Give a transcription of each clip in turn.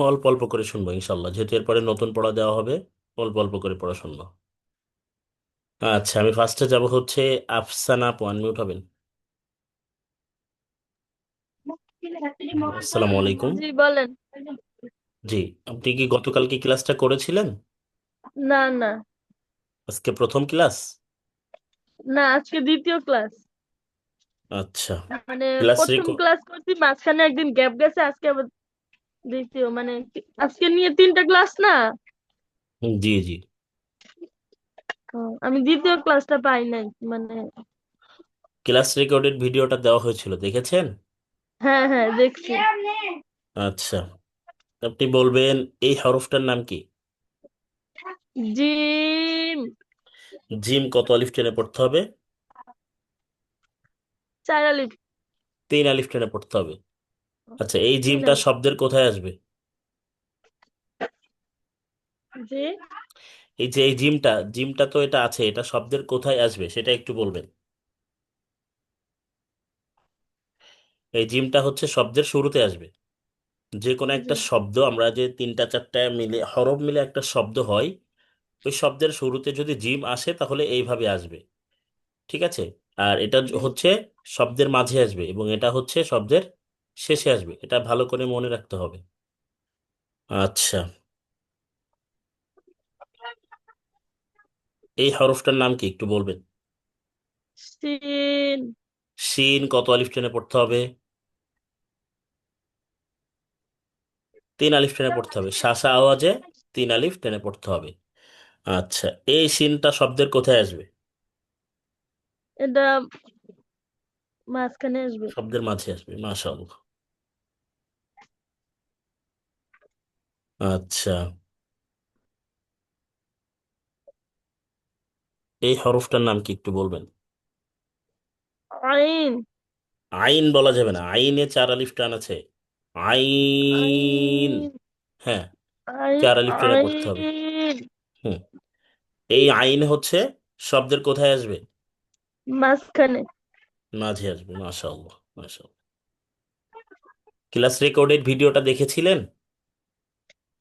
অল্প অল্প করে শুনবো ইনশাল্লাহ, যেহেতু এরপরে নতুন পড়া দেওয়া হবে। অল্প অল্প করে পড়া শুনবো। আচ্ছা, আমি ফার্স্টে যাব হচ্ছে আফসানা আপু, আনমিউট হবেন। আসসালামু আলাইকুম। জি বলেন। জি, আপনি কি গতকালকে ক্লাসটা করেছিলেন? না না আজকে প্রথম ক্লাস? না, আজকে দ্বিতীয় ক্লাস। আচ্ছা। মানে ক্লাস প্রথম ক্লাস করছি, মাঝখানে একদিন গ্যাপ গেছে, আজকে আবার দ্বিতীয়, মানে আজকে নিয়ে তিনটা ক্লাস না। জি জি। ও, আমি দ্বিতীয় ক্লাসটা পাই নাই মানে। ক্লাস রেকর্ডেড ভিডিওটা দেওয়া হয়েছিল, দেখেছেন? হ্যাঁ হ্যাঁ দেখছি। আচ্ছা, আপনি বলবেন এই হরফটার নাম কি? জিম। জিম কত আলিফ টেনে পড়তে হবে? 4 আলিফ। 3 আলিফ টেনে পড়তে হবে। আচ্ছা, এই তিন জিমটা আলিফ শব্দের কোথায় আসবে? জি। এই যে এই জিমটা, জিমটা তো এটা আছে, এটা শব্দের কোথায় আসবে সেটা একটু বলবেন। এই জিমটা হচ্ছে শব্দের শুরুতে আসবে। যে কোনো জি। একটা শব্দ, আমরা যে তিনটা চারটা মিলে হরফ মিলে একটা শব্দ হয়, ওই শব্দের শুরুতে যদি জিম আসে তাহলে এইভাবে আসবে। ঠিক আছে? আর এটা জি। হচ্ছে শব্দের মাঝে আসবে, এবং এটা হচ্ছে শব্দের শেষে আসবে, এটা ভালো করে মনে রাখতে হবে। আচ্ছা, এই হরফটার নাম কি একটু বলবেন? সিন। শিন কত আলিফ টেনে পড়তে হবে? 3 আলিফ টেনে পড়তে হবে, শাসা আওয়াজে 3 আলিফ টেনে পড়তে হবে। আচ্ছা, এই শিনটা শব্দের কোথায় আসবে? এটা মাঝখানে আসবে। শব্দের মাঝে আসবে, মাশাআল্লাহ। আচ্ছা, এই হরফটার নাম কি একটু বলবেন? আইন। আইন বলা যাবে না, আইনে 4 আলিফ টান আছে। আইন। আইন। হ্যাঁ, আইন। 4 আলিফ টেনে পড়তে হবে। আইন। হুম। এই আইন হচ্ছে শব্দের কোথায় আসবে? মাঝখানে। মাঝে আসবে, মাশাআল্লাহ মাশাআল্লাহ। ক্লাস রেকর্ডেড ভিডিওটা দেখেছিলেন?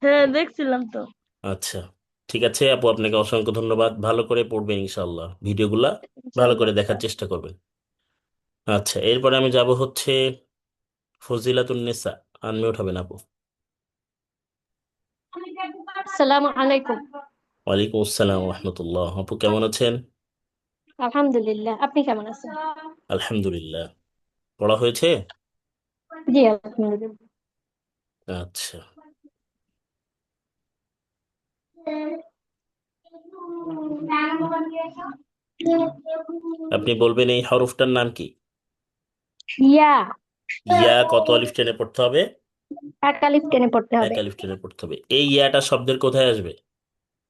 হ্যাঁ দেখছিলাম তো। আচ্ছা, ঠিক আছে আপু, আপনাকে অসংখ্য ধন্যবাদ। ভালো করে পড়বেন ইনশাআল্লাহ, ভিডিওগুলা ভালো ইনশাল্লাহ করে দেখার ইনশাল্লাহ। চেষ্টা করবেন। আচ্ছা, এরপরে আমি যাব হচ্ছে ফজিলাতুন নেসা, আনমিউট হবেন আপু। আসসালামু আলাইকুম। ওয়ালাইকুম আসসালাম রহমতুল্লাহ। আপু কেমন আছেন? আলহামদুলিল্লাহ, আপনি কেমন আছেন? আলহামদুলিল্লাহ। পড়া হয়েছে? জি আলহামদুলিল্লাহ। আচ্ছা, আপনি বলবেন এই হরফটার নাম কি? ইয়া। ইয়া কত আলিফ টেনে পড়তে হবে? 1 আলিফ টেনে পড়তে এক হবে। আলিফ টেনে পড়তে হবে। এই ইয়াটা শব্দের কোথায় আসবে?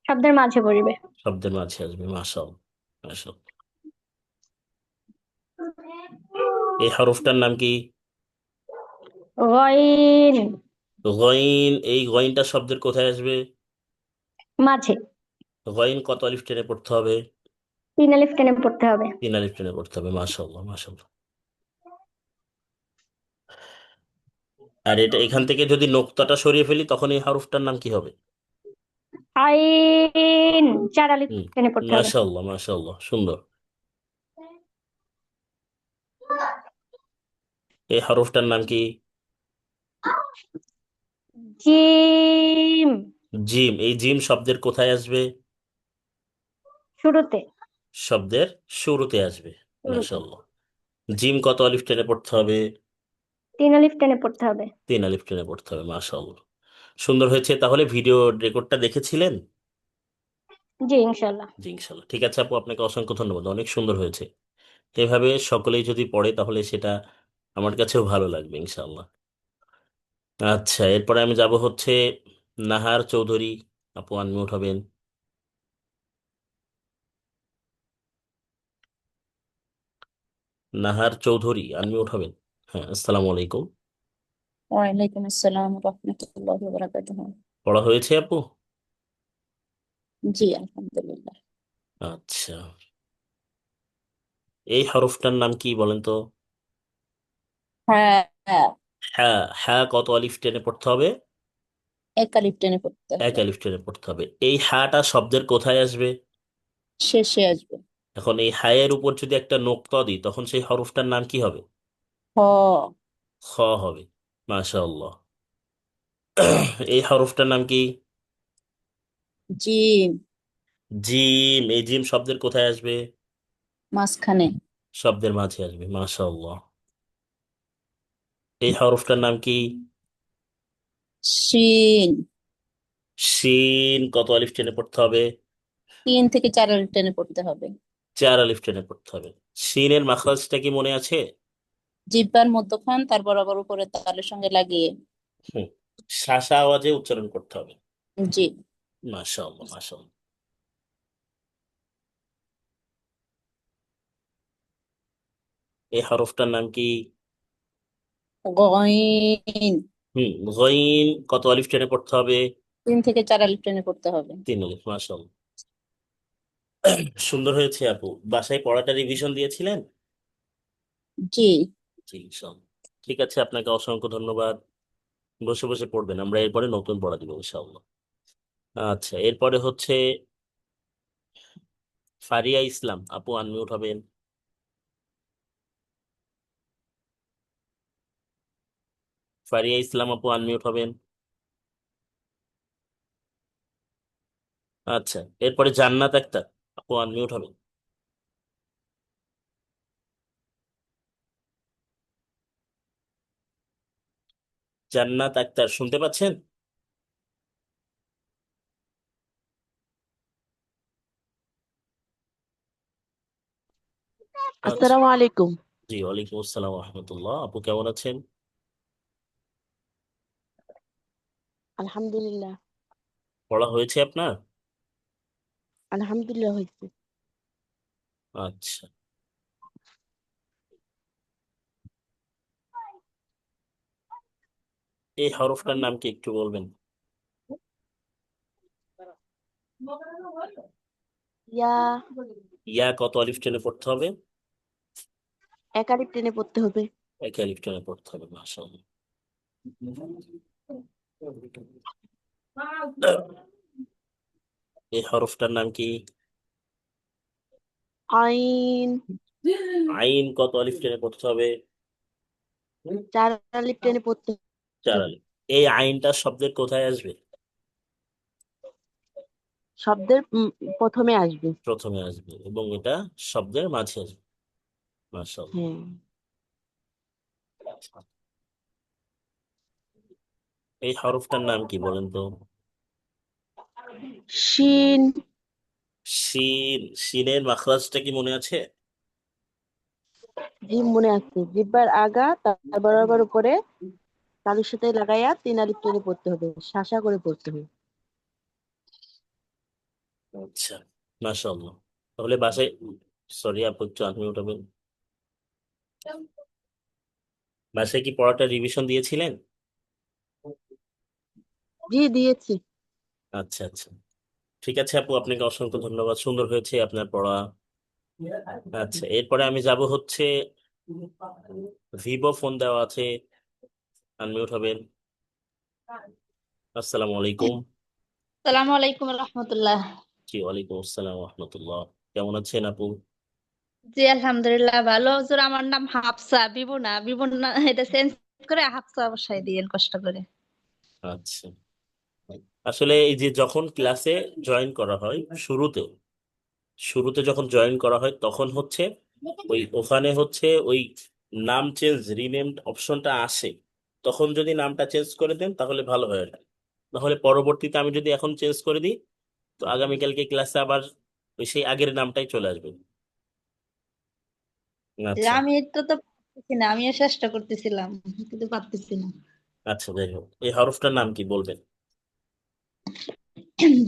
শব্দের মাঝে পড়িবে। শব্দের মাঝে আসবে, মাশাআল্লাহ মাশাআল্লাহ। এই হরফটার নাম কি? গইন। গইন। এই গইনটা শব্দের কোথায় আসবে? মাঝে। গইন কত আলিফ টেনে পড়তে হবে? 3 আলিফ টেনে পড়তে হবে। 3 আলিফ টেনে পড়তে হবে, মাশাআল্লাহ মাশাআল্লাহ। আর এটা এখান থেকে যদি নোক্তাটা সরিয়ে ফেলি তখন এই হরফটার নাম কি হবে? আইন। 4 আলিফ হুম। টেনে পড়তে হবে। মাশাআল্লাহ মাশাআল্লাহ, সুন্দর। এই হরফটার নাম কি? জিম। জিম। এই জিম শব্দের কোথায় আসবে? শুরুতে। শব্দের শুরুতে আসবে, শুরুতে। মাশাআল্লাহ। জিম কত আলিফ টেনে পড়তে হবে? 3 আলিফ টেনে পড়তে হবে। 3 আলিফ টেনে পড়তে হবে, মাশাআল্লাহ। সুন্দর হয়েছে। তাহলে ভিডিও রেকর্ডটা দেখেছিলেন? জি ইনশাল্লাহ। জি ইনশাল্লাহ। ঠিক আছে আপু, আপনাকে অসংখ্য ধন্যবাদ, অনেক সুন্দর হয়েছে। এভাবে সকলেই যদি পড়ে তাহলে সেটা আমার কাছেও ভালো লাগবে ইনশাল্লাহ। আচ্ছা, এরপরে আমি যাব হচ্ছে নাহার চৌধুরী আপু, আনমিউট হবেন। নাহার চৌধুরী, আনমিউট হবেন। হ্যাঁ, আসসালামু আলাইকুম। ওয়ালাইকুম আসসালাম রহমতুল্লাহ বারাকাতুহ। পড়া হয়েছে আপু? জি আলহামদুলিল্লাহ। আচ্ছা, এই হরফটার নাম কি বলেন তো? হ্যাঁ হ্যাঁ। হ্যাঁ। হ্যাঁ কত আলিফ টেনে পড়তে হবে? এক আলিফ টেনে পড়তে এক হবে। আলিফ টেনে পড়তে হবে। এই হাটা শব্দের কোথায় আসবে? শেষে আসবে। এখন এই হায়ের উপর যদি একটা নোক্তা দিই তখন সেই হরফটার নাম কি হবে? হ। খ হবে। মাশাআল্লাহ। এই হরফটার নাম কি? জিম। জিম। এই জিম শব্দের কোথায় আসবে? মাঝখানে। শব্দের মাঝে আসবে। মাশাআল্লাহ। এই হরফটার নাম কি? শিন। শিন। কত আলিফ টেনে পড়তে হবে? 3 থেকে 4 আলিফ টেনে পড়তে হবে। 4 আলিফ টেনে পড়তে হবে। শিনের মাখরাজটা কি মনে আছে? জিহ্বার মধ্যখান তার বরাবর উপরে তালের সঙ্গে লাগিয়ে। হুম। শাসা আওয়াজে উচ্চারণ করতে হবে। জি। মাশাআল্লাহ, মাশাআল্লাহ। এই হরফটার নাম কি? গইন। গইন। কত আলিফ টেনে পড়তে হবে? 3 থেকে 4 আলিফ টেনে পড়তে হবে। 3 আলিফ। মাশাআল্লাহ। সুন্দর হয়েছে আপু। বাসায় পড়াটা রিভিশন দিয়েছিলেন? জি। জি, ইনশাআল্লাহ। ঠিক আছে, আপনাকে অসংখ্য ধন্যবাদ। বসে বসে পড়বেন, আমরা এরপরে নতুন পড়া দিব ইনশাআল্লাহ। আচ্ছা, এরপরে হচ্ছে ফারিয়া ইসলাম আপু, আনমিউট হবেন। ফারিয়া ইসলাম আপু, আনমিউট হবেন। আচ্ছা, এরপরে জান্নাত আক্তার আপু, আনমিউট হবেন। জান্নাত আক্তার শুনতে পাচ্ছেন? আচ্ছা। আসসালামু আলাইকুম। জি, ওয়ালাইকুম আসসালাম রহমতুল্লাহ। আপু কেমন আছেন? আলহামদুলিল্লাহ। পড়া হয়েছে আপনার? আলহামদুলিল্লাহ হয়েছে। আচ্ছা। এই হরফটার নাম কি একটু বলবেন? ইয়া। ইয়া। কত আলিফ টেনে পড়তে হবে? এক আলিফ টেনে পড়তে হবে। এক আলিফ টেনে পড়তে হবে। মাশাআল্লাহ। এই হরফটার নাম কি? আইন। আইন। কত আলিফ টেনে পড়তে হবে? 4 আলিফ টেনে পড়তে 4 আলিফ। হবে। এই আইনটা শব্দের কোথায় আসবে? শব্দের প্রথমে আসবে। প্রথমে আসবে এবং এটা শব্দের মাঝে আসবে। মাশাআল্লাহ। হ্যাঁ। এই হরফটার নাম কি বলেন তো? শিন। শিন। শিনের মাখরাজটা কি মনে আছে? জিম মনে আছে। জিহ্বার আগা তার বরাবর উপরে তালুর সাথে লাগাইয়া 3 আলিফ টেনে পড়তে হবে, শাসা করে পড়তে হবে। আচ্ছা, মাশাআল্লাহ। তাহলে বাসায়, সরি আপু একটু আনমিউট হবেন। বাসায় কি পড়াটা রিভিশন দিয়েছিলেন? জি দিয়েছি। আচ্ছা, আচ্ছা। ঠিক আছে আপু, আপনাকে অসংখ্য ধন্যবাদ। সুন্দর হয়েছে আপনার পড়া। আচ্ছা, এরপরে আমি যাব হচ্ছে ভিভো ফোন দেওয়া আছে, আনমিউট হবেন। আসসালামু আলাইকুম। সালামু আলাইকুম রহমতুল্লাহ। জি, ওয়ালাইকুম আসসালাম রহমতুল্লাহ। কেমন আছেন আপু? জি আলহামদুলিল্লাহ ভালো। হুজুর আমার নাম হাফসা, বিবু না, বিবু না, এটা চেঞ্জ করে হাফসা বসাই দিয়েন কষ্ট করে। আচ্ছা। আসলে এই যে যখন ক্লাসে জয়েন করা হয়, শুরুতে শুরুতে যখন জয়েন করা হয় তখন হচ্ছে ওই ওখানে হচ্ছে ওই নাম চেঞ্জ, রিনেমড অপশনটা আসে। তখন যদি নামটা চেঞ্জ করে দেন তাহলে ভালো হয় আর কি। তাহলে পরবর্তীতে আমি যদি এখন চেঞ্জ করে দিই তো আগামীকালকে ক্লাসে আবার ওই সেই আগের নামটাই চলে আসবে। যে আচ্ছা, আমি এটা তো পারতেছি না, আমিও চেষ্টা করতেছিলাম কিন্তু পারতেছি না। আচ্ছা, যাই হোক, এই হরফটার নাম কি বলবেন?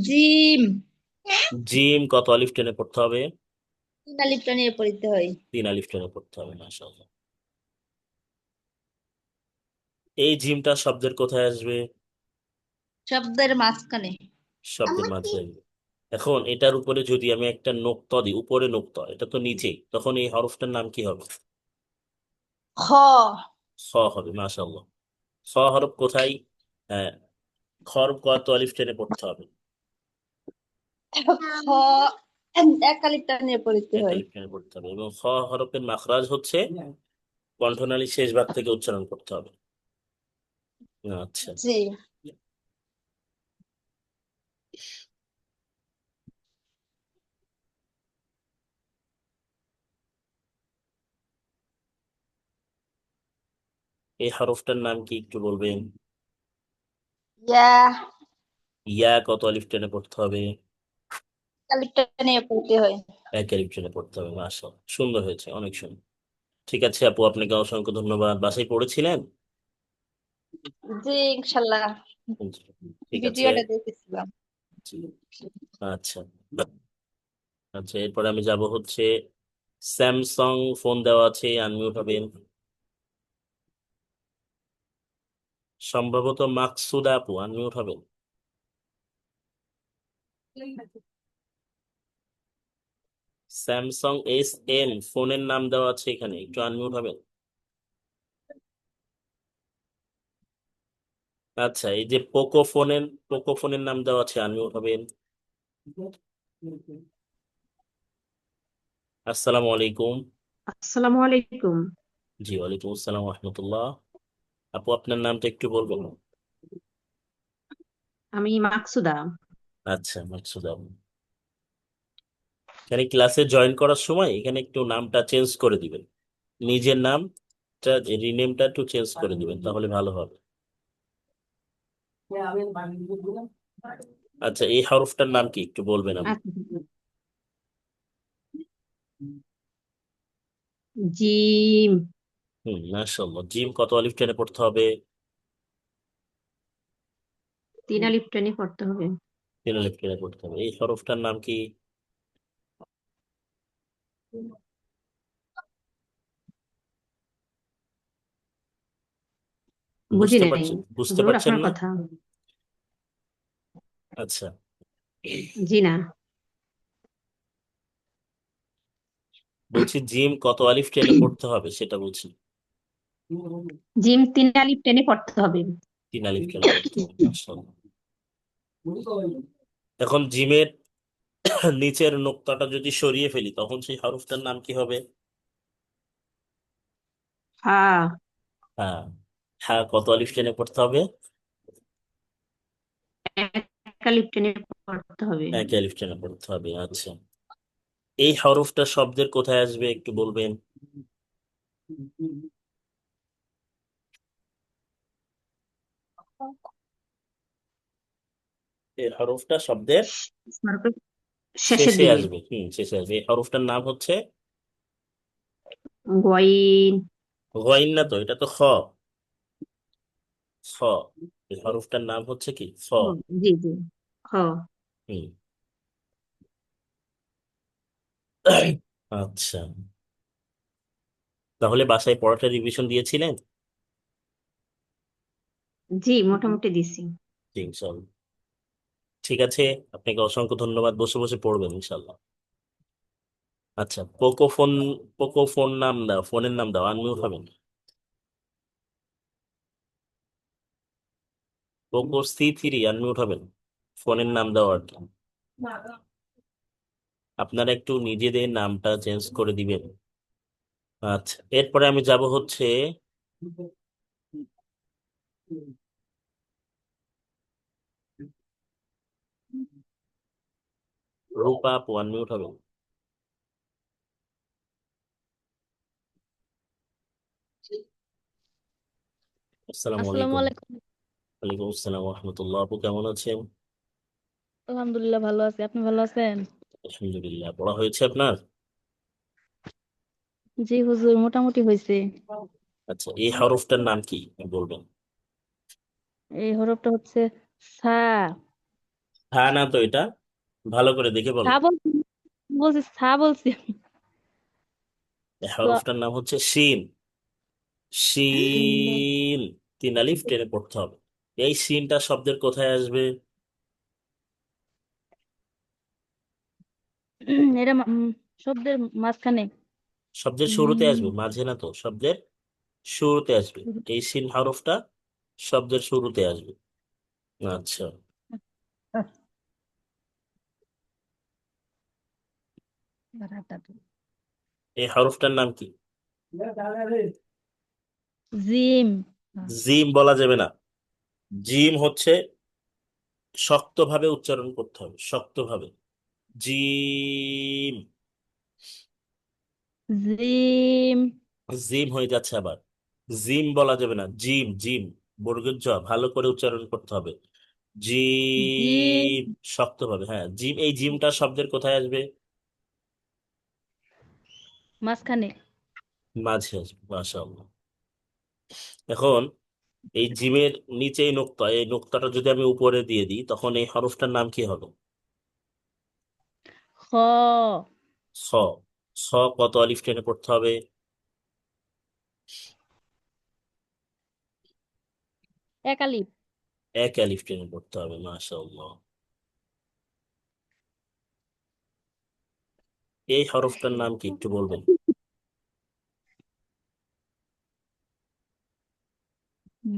জিম। জিম। কত আলিফ টেনে পড়তে হবে? 3 আলিফটা নিয়ে পড়তে হয়। 3 আলিফ টেনে পড়তে হবে। মাশাআল্লাহ। এই জিমটা শব্দের কোথায় আসবে? শব্দের মাঝখানে। শব্দের মাঝে আসবে। এখন এটার উপরে যদি আমি একটা নোক্তা দিই, উপরে নোক্তা, এটা তো নিচেই, তখন এই হরফটার নাম কি হবে? খ। খ হবে। মাশাআল্লাহ। খ হরফ কোথায়? হ্যাঁ, খর কত আলিফ টেনে পড়তে হবে? খ এক আলিফটা নিয়ে পড়তে এক হয়। আলিফ টেনে পড়তে হবে, এবং খ হরফের মাখরাজ হচ্ছে কণ্ঠনালী শেষ ভাগ থেকে উচ্চারণ করতে হবে। আচ্ছা, জি। এই হরফটার নাম কি একটু বলবেন? ইয়া ইয়া কত আলিফ টেনে পড়তে হবে? এক আলিফটা নিয়ে পড়তে হয়। এক আলিফ টেনে পড়তে হবে। মাশাআল্লাহ, সুন্দর হয়েছে, অনেক সুন্দর। ঠিক আছে আপু, আপনাকে অসংখ্য ধন্যবাদ। বাসায় পড়েছিলেন? জি ইনশাল্লাহ, ঠিক আছে। ভিডিওটা দেখেছিলাম। জি। আচ্ছা আচ্ছা, এরপরে আমি যাব হচ্ছে স্যামসাং ফোন দেওয়া আছে, আনমিউট হবেন। সম্ভবত মাকসুদা আপু, আনমিউট হবেন। স্যামসাং S M ফোনের নাম দেওয়া আছে এখানে, একটু আনমিউট হবেন। আচ্ছা, এই যে পোকো ফোনের নাম দেওয়া আছে, আনমিউট হবেন। আসসালামু আলাইকুম। আসসালামু আলাইকুম। জি, ওয়ালাইকুম আসসালাম রহমতুল্লাহ। আপু আপনার নামটা একটু বলবেন? আমি মাকসুদা। আচ্ছা, মাকসুদা আপু। এখানে ক্লাসে জয়েন করার সময় এখানে একটু নামটা চেঞ্জ করে দিবেন, নিজের নামটা রিনেমটা একটু চেঞ্জ করে দিবেন, তাহলে ভালো হবে। আচ্ছা, এই হরফটার নাম কি একটু বলবেন আপনি? আচ্ছা, জিম। মাশাআল্লাহ। জিম কত আলিফ টেনে পড়তে হবে? 3 আলিফ টেনে পড়তে হবে। 3 আলিফ টেনে পড়তে হবে। এই হরফটার নাম কি? বুঝি বুঝতে নাই পারছেন? বুঝতে হুজুর পারছেন আপনার না? কথা। আচ্ছা, জি না। বলছি জিম কত আলিফ টেনে পড়তে হবে সেটা বলছি। জিম 3 আলিফ টেনে পড়তে হবে। 3 আলিফ টেনে পড়তে হবে। মাশাআল্লাহ। এখন জিমের নিচের নোক্তাটা যদি সরিয়ে ফেলি তখন সেই হরফটার নাম কি হবে? হ্যাঁ, হ্যাঁ। হ্যাঁ কত আলিফ টেনে পড়তে হবে? 1 আলিফ টেনে পড়তে হবে। এক আলিফ টেনে পড়তে হবে। আচ্ছা, এই হরফটা শব্দের কোথায় আসবে একটু বলবেন? এই হরফটা শব্দের হরফের শেষের শেষে দিকে। আসবে। শেষে আসবে। এই হরফটার নাম হচ্ছে গইন। গইন, না তো, এটা তো খ। খ। এই হরফটার নাম হচ্ছে কি? খ। ও, জি জি। খ। হুম। আচ্ছা, তাহলে বাসায় পড়াটা রিভিশন দিয়েছিলেন? জি মোটামুটি দিছি। জি, ইনশাল্লাহ। ঠিক আছে, আপনাকে অসংখ্য ধন্যবাদ। বসে বসে পড়বেন ইনশাল্লাহ। আচ্ছা, পোকো ফোন নাম দাও, ফোনের নাম দাও, আনমিউট হবেন। পোকো C3, আনমিউট হবেন। ফোনের নাম দাও আর কি। আপনারা একটু নিজেদের নামটা চেঞ্জ করে দিবেন। আচ্ছা, এরপরে আমি যাব হচ্ছে রূপা আপু, আনমিউট হবেন। আসসালামু আসসালামু আলাইকুম। আলাইকুম। ওয়ালাইকুম আসসালাম রহমতুল্লাহ। আপু কেমন আছেন? আলহামদুলিল্লাহ ভালো আছি, আপনি ভালো আছেন? আলহামদুলিল্লাহ। পড়া হয়েছে আপনার? জি হুজুর, মোটামুটি হয়েছে। আচ্ছা, এই হরফটার নাম কি বলবেন? এই হরফটা হচ্ছে সা। হ্যাঁ, না তো, এটা ভালো করে দেখে সা বলেন। বলছি, বলছি সা বলছি। এই হরফটার নাম হচ্ছে শিন। শিন। 3 আলিফ টেনে পড়তে হবে। এই শিনটা শব্দের কোথায় আসবে? এটা শব্দের মাঝখানে। শব্দের শুরুতে উম, আসবে, মাঝে না তো, শব্দের শুরুতে আসবে। এই শিন হরফটা শব্দের শুরুতে আসবে। আচ্ছা, এই হরফটার নাম কি? জিম। জিম বলা যাবে না। জিম হচ্ছে শক্তভাবে উচ্চারণ করতে হবে, শক্তভাবে। জিম। জিম। জিম হয়ে যাচ্ছে আবার। জিম বলা যাবে না, জিম জিম। বর্গের জ ভালো করে উচ্চারণ করতে হবে। Gym gym. শক্তভাবে, হ্যাঁ জিম। এই জিমটা শব্দের কোথায় আসবে? মাঝখানে। মাঝে আসবে, মাশাআল্লাহ। এখন এই জিমের নিচে এই নোক্তা, এই নোক্তাটা যদি আমি উপরে দিয়ে দিই তখন এই হরফটার নাম কি হবে? খ। খ। খ কত আলিফ টেনে পড়তে হবে? এক আলিফ। এক আলিফ টেনে পড়তে হবে, মাশাআল্লাহ। এই হরফটার নাম কি একটু বলবেন?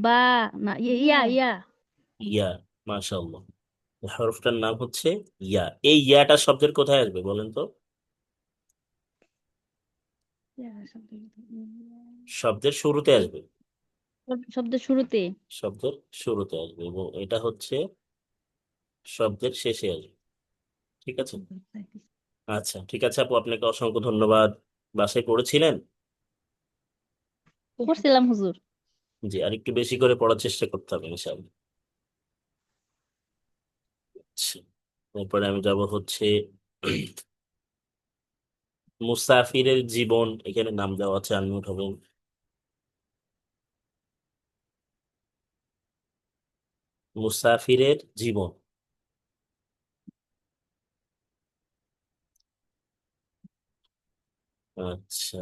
বা। না, ইয়া ইয়া। ইয়া। মাশাআল্লাহ। এই হরফটার নাম হচ্ছে ইয়া। এই ইয়াটা শব্দের কোথায় আসবে বলেন তো? শব্দের শুরুতে আসবে। শব্দের শুরুতে। শব্দের শুরুতে আসবে এবং এটা হচ্ছে শব্দের শেষে আসবে। ঠিক আছে। আচ্ছা, ঠিক আছে আপু, আপনাকে অসংখ্য ধন্যবাদ। বাসায় পড়েছিলেন? পড়ছিলাম হুজুর। জি, আর একটু বেশি করে পড়ার চেষ্টা করতে হবে ইনশাআল্লাহ। আচ্ছা, এরপরে আমি যাব হচ্ছে মুসাফিরের জীবন। এখানে নাম দেওয়া আছে, আনমিউট হবেন। মুসাফিরের জীবন। আচ্ছা,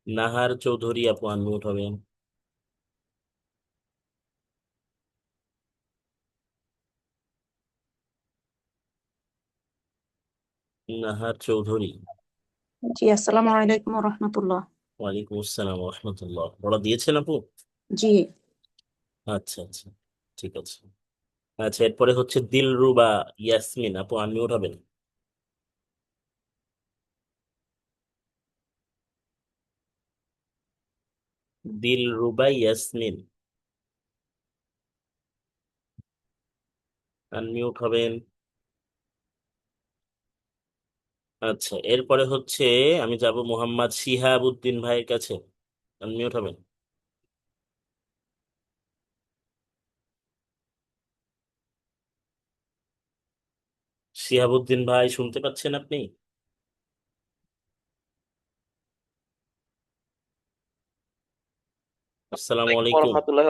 নাহার চৌধুরী আপু আনমিউট হবেন। নাহার চৌধুরী। জি, আসসালামু আলাইকুম রহমতুল্লাহ। ওয়ালাইকুম আসসালাম রহমতুল্লাহ। পড়া দিয়েছেন আপু? জি। আচ্ছা আচ্ছা, ঠিক আছে। আচ্ছা, এরপরে হচ্ছে দিলরুবা ইয়াসমিন আপু আনমিউট হবেন। দিলরুবা ইয়াসমিন আনমিউট হবেন। আচ্ছা, এরপরে হচ্ছে আমি যাব মোহাম্মদ শিহাবুদ্দিন ভাইয়ের কাছে। আনমিউট হবেন। শিহাবুদ্দিন ভাই শুনতে পাচ্ছেন আপনি? আসসালামু আলাইকুম আলাইকুম। রহমতুল্লাহ।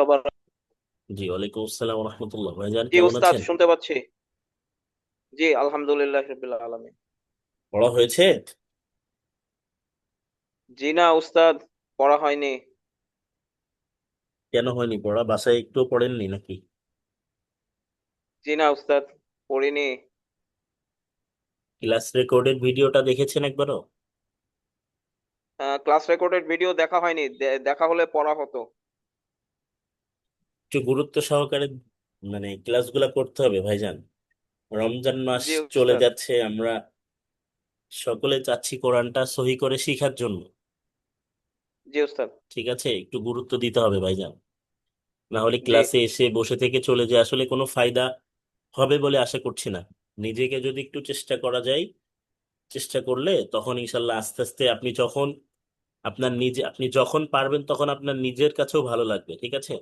জি, ওয়ালাইকুম আসসালাম রহমতুল্লাহ। ভাইজান জি কেমন উস্তাদ, আছেন? শুনতে পাচ্ছি। জি আলহামদুলিল্লাহ রাব্বিল আলামিন। পড়া হয়েছে? জি না উস্তাদ, পড়া হয়নি। কেন হয়নি পড়া? বাসায় একটু পড়েননি নাকি? জি না উস্তাদ, পড়িনি। ক্লাস রেকর্ডের ভিডিওটা দেখেছেন একবারও? ক্লাস রেকর্ডেড ভিডিও দেখা হয়নি, দেখা হলে পড়া হতো। একটু গুরুত্ব সহকারে মানে ক্লাসগুলা করতে হবে ভাইজান। রমজান মাস জি চলে উস্তাদ। যাচ্ছে, আমরা সকলে চাচ্ছি কোরআনটা সহি করে শিখার জন্য। জি উস্তাদ। ঠিক আছে, একটু গুরুত্ব দিতে হবে ভাইজান। না হলে জি ক্লাসে এসে বসে থেকে চলে যায়, আসলে কোনো ফায়দা হবে বলে আশা করছি না। নিজেকে যদি একটু চেষ্টা করা যায়, চেষ্টা করলে তখন ইনশাল্লাহ আস্তে আস্তে আপনি যখন পারবেন তখন আপনার নিজের কাছেও ভালো লাগবে। ঠিক আছে,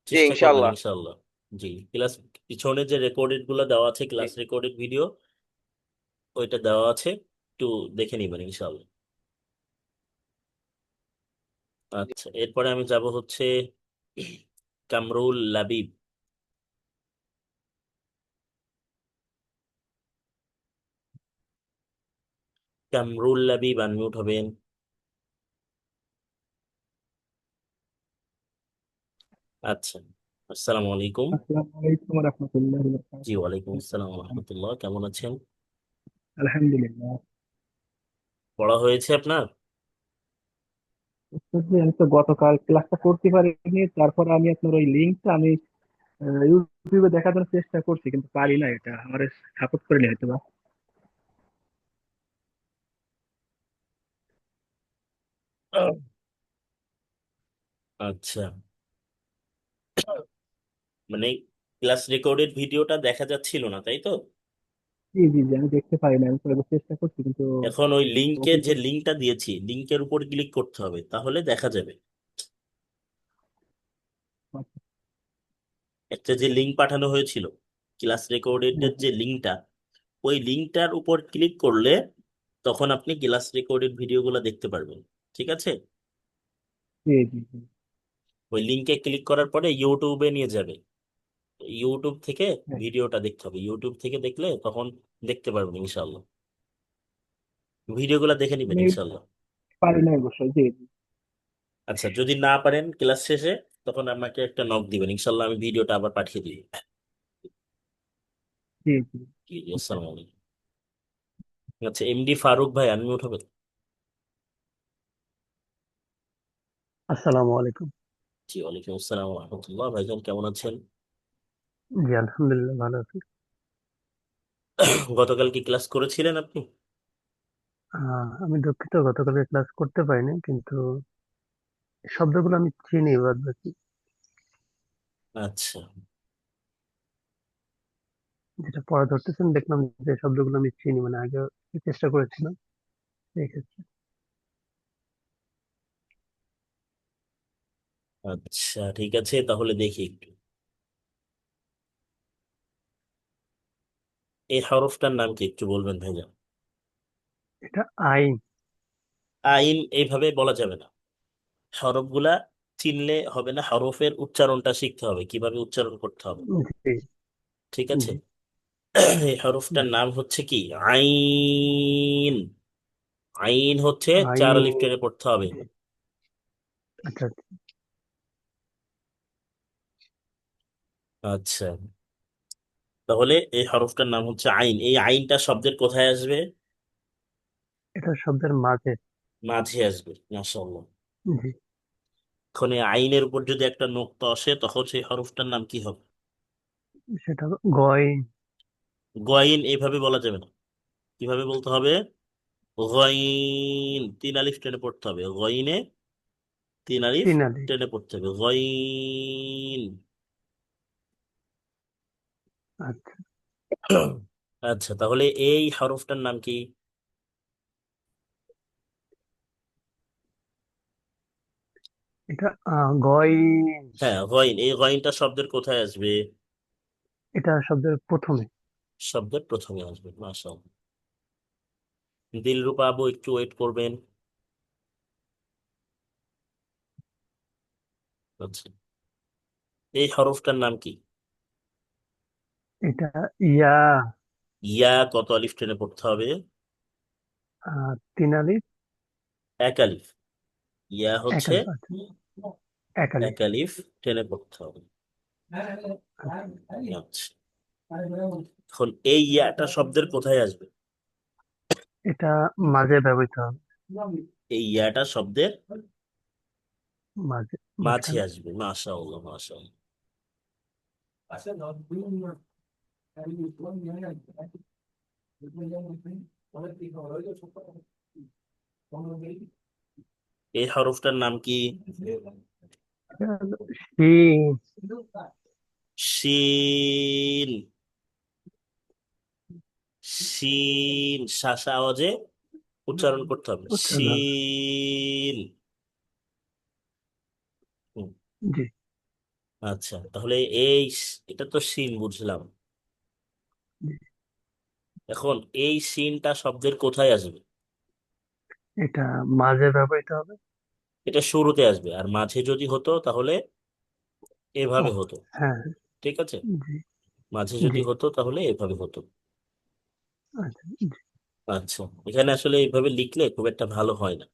জি চেষ্টা করবেন ইনশাআল্লাহ। ইনশাল্লাহ। জি, ক্লাস পিছনে যে রেকর্ডেড গুলো দেওয়া আছে, জি ক্লাস রেকর্ডেড ভিডিও, ওইটা দেওয়া আছে, একটু দেখে নিবেন ইনশাল্লাহ। জি। আচ্ছা, এরপরে আমি যাব হচ্ছে কামরুল লাবিব। কামরুল লাবিব আনমিউট হবেন। আচ্ছা, আসসালামু আলাইকুম। আসসালামু আলাইকুম রহমতুল্লাহ জি, ওয়ালাইকুম আসসালাম রহমতুল্লাহ। কেমন আছেন? আলহামদুলিল্লাহ। পড়া হয়েছে আপনার? বুঝলি, আমি তো গতকাল ক্লাসটা করতে পারিনি, তারপর আমি আপনার ওই লিঙ্কটা আমি ইউটিউবে দেখার জন্য চেষ্টা করছি, কিন্তু পারি না। এটা আমার সাপোর্ট করে নি হয়তো বা। আচ্ছা, মানে ক্লাস রেকর্ডেড ভিডিওটা দেখা যাচ্ছিল না, তাই তো? জি জি জি, আমি দেখতে পারি না, আমি তো এবার চেষ্টা করছি কিন্তু এখন ওই লিঙ্কের ওকে। যে লিঙ্কটা দিয়েছি, লিঙ্কের উপর ক্লিক করতে হবে, তাহলে দেখা যাবে। একটা যে লিঙ্ক পাঠানো হয়েছিল ক্লাস রেকর্ডেড যে লিঙ্কটা, ওই লিঙ্কটার উপর ক্লিক করলে তখন আপনি ক্লাস রেকর্ডেড ভিডিওগুলো দেখতে পারবেন। ঠিক আছে? জি জি জি। ওই লিঙ্কে ক্লিক করার পরে ইউটিউবে নিয়ে যাবে। ইউটিউব থেকে হ্যাঁ, ভিডিওটা দেখতে হবে, ইউটিউব থেকে দেখলে তখন দেখতে পারবেন ইনশাল্লাহ। ভিডিওগুলো দেখে নিবেন আমি ইনশাল্লাহ। পারি না অবশ্যই। জি জি আচ্ছা, যদি না পারেন ক্লাস শেষে, তখন আমাকে একটা নক দিবেন, ইনশাল্লাহ আমি ভিডিওটা আবার পাঠিয়ে দিই। জি জি। জি জি, আসসালামু আলাইকুম। আচ্ছা, এমডি ফারুক ভাই, আনমিউট হবে? আসসালামু আলাইকুম। জি, ওয়ালাইকুম আসসালাম রহমতুল্লাহ। ভাইজান কেমন আছেন? জি আলহামদুলিল্লাহ ভালো আছি। গতকাল কি ক্লাস করেছিলেন আপনি? আমি দুঃখিত গতকালকে ক্লাস করতে পারিনি, কিন্তু শব্দগুলো আমি চিনি বাদ বাকি আচ্ছা, যেটা পড়া ধরতেছেন দেখলাম যে শব্দগুলো আমি চিনি, মানে আগে চেষ্টা করেছিলাম এই ক্ষেত্রে। আচ্ছা, ঠিক আছে, তাহলে দেখি একটু। এই হরফটার নাম কি একটু বলবেন ভাইজান? এটা আইন। আইন এইভাবে বলা যাবে না। হরফগুলা চিনলে হবে না, হরফের উচ্চারণটা শিখতে হবে, কিভাবে উচ্চারণ করতে হবে। জি ঠিক আছে? জি এই হরফটার জি। নাম হচ্ছে কি? আইন। আইন হচ্ছে চার আইন। আলিফ টেনে পড়তে হবে। জি। আচ্ছা আচ্ছা। আচ্ছা, তাহলে এই হরফটার নাম হচ্ছে আইন। এই আইনটা শব্দের কোথায় আসবে? এটা শব্দের মাঝে। মাঝে আসবে, মাশাআল্লাহ। জি। এখন এই আইনের উপর যদি একটা নোক্তা আসে, তখন সেই হরফটার নাম কি হবে? সেটা হলো গয়ন। গয়িন এইভাবে বলা যাবে না। কিভাবে বলতে হবে? গয়িন, তিন আলিফ টেনে পড়তে হবে। গয়িনে তিন আলিফ তিন আলি। টেনে পড়তে হবে, গয়িন। আচ্ছা, আচ্ছা, তাহলে এই হরফটার নাম কি? এটা গয়ন। হ্যাঁ, গয়িন। এই গয়িনটা শব্দের কোথায় আসবে? এটা শব্দের প্রথমে। শব্দের প্রথমে আসবে, মাশাআল্লাহ। দিলরুবা আবু, একটু ওয়েট করবেন। আচ্ছা, এই হরফটার নাম কি? এটা ইয়া। ইয়া কত আলিফ টেনে পড়তে হবে? তিন আলি। এক আলিফ। ইয়া এক হচ্ছে আলি। আচ্ছা, এক আলি। এক আলিফ টেনে পড়তে হবে। আচ্ছা, আচ্ছা, এখন এই ইয়াটা শব্দের কোথায় আসবে? এটা মাঝে ব্যবহৃত হবে। এই ইয়াটা শব্দের মাঝে, মাঝে মাঝখানে। আসবে, মাশাআল্লাহ মাশাআল্লাহ। এই হরফটার নাম কি? এটা হলো শিন। শিন। শিন শাসা আওয়াজে উচ্চারণ করতে হবে, উচ্চারণ হবে। শিন। হুম, জি। আচ্ছা, তাহলে এটা তো শিন বুঝলাম। জি। এখন এই শিনটা শব্দের কোথায় আসবে? এটা মাঝে ব্যবহৃত হবে। এটা শুরুতে আসবে, আর মাঝে যদি হতো তাহলে ও এভাবে হতো। হ্যাঁ। ঠিক আছে? জি মাঝে জি। যদি হতো তাহলে এভাবে হতো। আচ্ছা জি। আচ্ছা, এখানে আসলে এইভাবে লিখলে খুব একটা ভালো হয় না।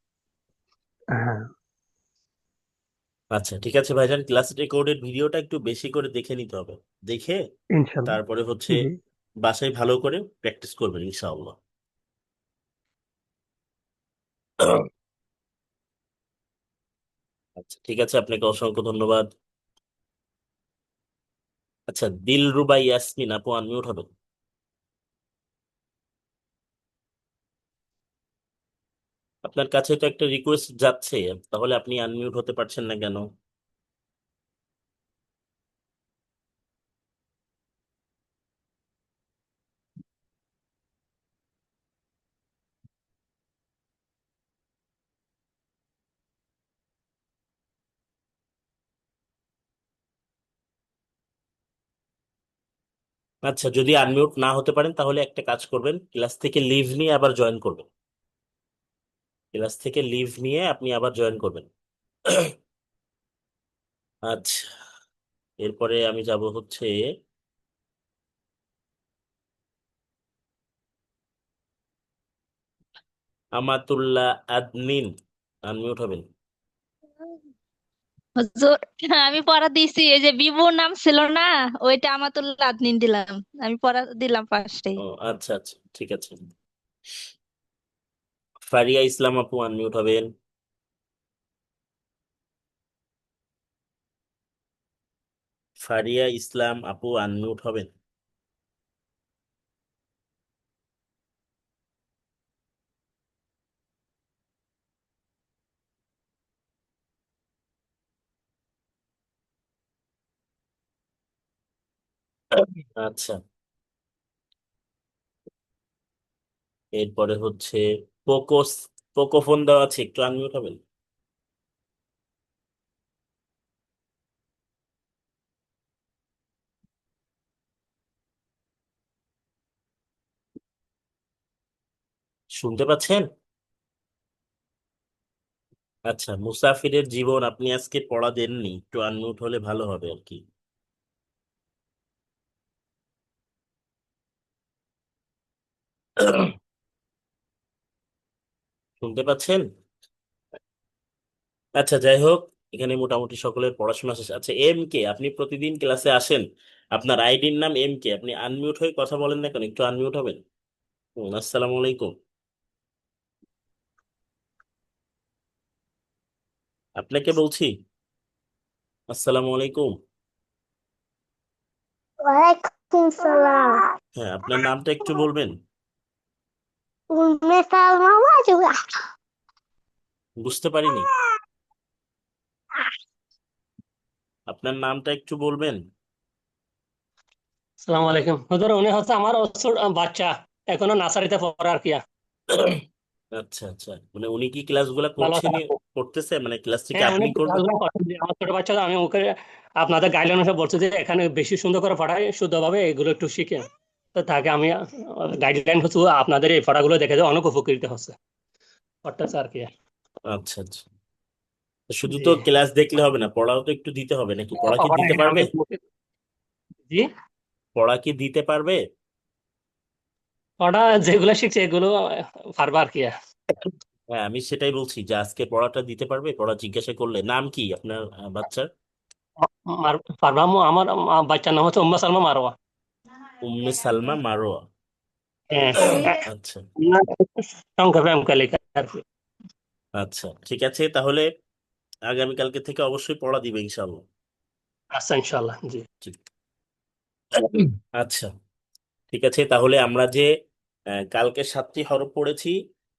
হ্যাঁ, আচ্ছা, ঠিক আছে ভাইজান, ক্লাস রেকর্ডের ভিডিওটা একটু বেশি করে দেখে নিতে হবে। দেখে ইনশাল্লাহ। তারপরে হচ্ছে জি। বাসায় ভালো করে প্র্যাকটিস করবেন ইনশাআল্লাহ। আচ্ছা ঠিক আছে, আপনাকে অসংখ্য ধন্যবাদ। আচ্ছা, দিলরুবা ইয়াসমিন আপু আনমিউট হবে। আপনার কাছে তো একটা রিকোয়েস্ট যাচ্ছে, তাহলে আপনি আনমিউট হতে পারছেন না কেন? আচ্ছা, যদি আনমিউট না হতে পারেন তাহলে একটা কাজ করবেন, ক্লাস থেকে লিভ নিয়ে আবার জয়েন করবেন। ক্লাস থেকে লিভ নিয়ে আপনি আবার জয়েন করবেন। আচ্ছা, এরপরে আমি যাব হচ্ছে আমাতুল্লাহ আদমিন, আনমিউট হবেন। হুজুর, আমি পড়া দিছি, এই যে বিবুর নাম ছিল না, ওইটা আমাতুল্লাহ আদনিন দিলাম। আমি পড়া দিলাম ফার্স্টে। ও আচ্ছা আচ্ছা, ঠিক আছে। ফারিয়া ইসলাম আপু আনমিউট হবেন। ফারিয়া ইসলাম আপু আনমিউট হবেন। আচ্ছা, এরপরে হচ্ছে পোকো, পোকো ফোন দেওয়া আছে, একটু আনমিউট হবেন। শুনতে পাচ্ছেন? আচ্ছা, মুসাফিরের জীবন আপনি আজকে পড়া দেননি, একটু আনমিউট হলে ভালো হবে আর কি। শুনতে পাচ্ছেন? আচ্ছা, যাই হোক, এখানে মোটামুটি সকলের পড়াশোনা শেষ। আচ্ছা, এম কে, আপনি প্রতিদিন ক্লাসে আসেন, আপনার আইডির নাম এম কে, আপনি আনমিউট হয়ে কথা বলেন না কেন? একটু আনমিউট হবেন। আসসালামু আলাইকুম। আপনাকে বলছি, আসসালামু আলাইকুম। ওয়ালাইকুম সালাম। হ্যাঁ, আপনার নামটা একটু বলবেন। উম্মে সালমা ওয়াজুয়া। বুঝতে পারিনি, আপনার নামটা একটু বলবেন। সালাম আলাইকুম হুজুর, উনি হচ্ছে আমার বাচ্চা, এখনো নার্সারিতে পড়ে আর কি। আচ্ছা আচ্ছা, মানে উনি কি ক্লাসগুলা ভালো করছেন, আছেন আপু? করতেছে, মানে ক্লাস থেকে হ্যাঁ, উনি আপনি করবেন? ক্লাসগুলো করেন যে আমার ছোট বাচ্চা তো, আমি ওকে আপনাদের গাইডলাইন অনুসারে বলছি যে এখানে বেশি সুন্দর করে পড়ায়, শুদ্ধভাবে এগুলো একটু শিখে। তো তাকে আমি গাইডলাইন হচ্ছে আপনাদের এই পড়াগুলো দেখে যে অনেক উপকৃত হচ্ছে, পড়তেছে আর কি। আচ্ছা আচ্ছা, শুধু জি। তো ক্লাস দেখলে হবে না, পড়াও তো একটু দিতে হবে নাকি? পড়া কি পড়া দিতে এখানে পারবে? জি, পড়া কি দিতে পারবে? পড়া যেগুলো শিখছে এগুলো পারবে আর কি। হ্যাঁ, আমি সেটাই বলছি যে আজকে পড়াটা দিতে পারবে? পড়া জিজ্ঞাসা করলে, নাম কি আপনার বাচ্চার? পারবে আম্মু, আমার বাচ্চার নাম হচ্ছে উম্মে সালমা মারওয়া। উম্মে সালমা মারোয়া। হ্যাঁ, আচ্ছা সংক্ষেপে এমকে লেখা আর কি। আচ্ছা, ঠিক আছে, তাহলে আগামীকালকে থেকে অবশ্যই পড়া দিবে ইনশাল্লাহ। আচ্ছা, ইনশাল্লাহ, জি। ঠিক। আচ্ছা, ঠিক আছে, তাহলে আমরা যে কালকে 7টি হরফ পড়েছি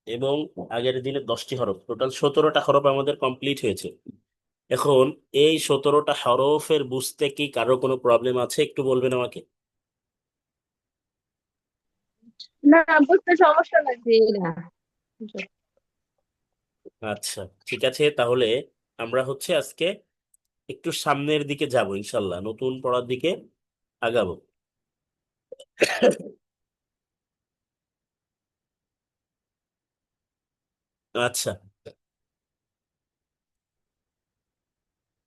এবং আগের দিনে 10টি হরফ, টোটাল 17টা হরফ আমাদের কমপ্লিট হয়েছে। এখন এই 17টা হরফের বুঝতে কি কারো কোনো প্রবলেম আছে? একটু বলবেন আমাকে। না, বুঝতে সমস্যা নাই। আচ্ছা, ঠিক আছে, তাহলে আমরা হচ্ছে আজকে একটু সামনের দিকে যাব, ইনশাল্লাহ নতুন পড়ার দিকে আগাবো। আচ্ছা,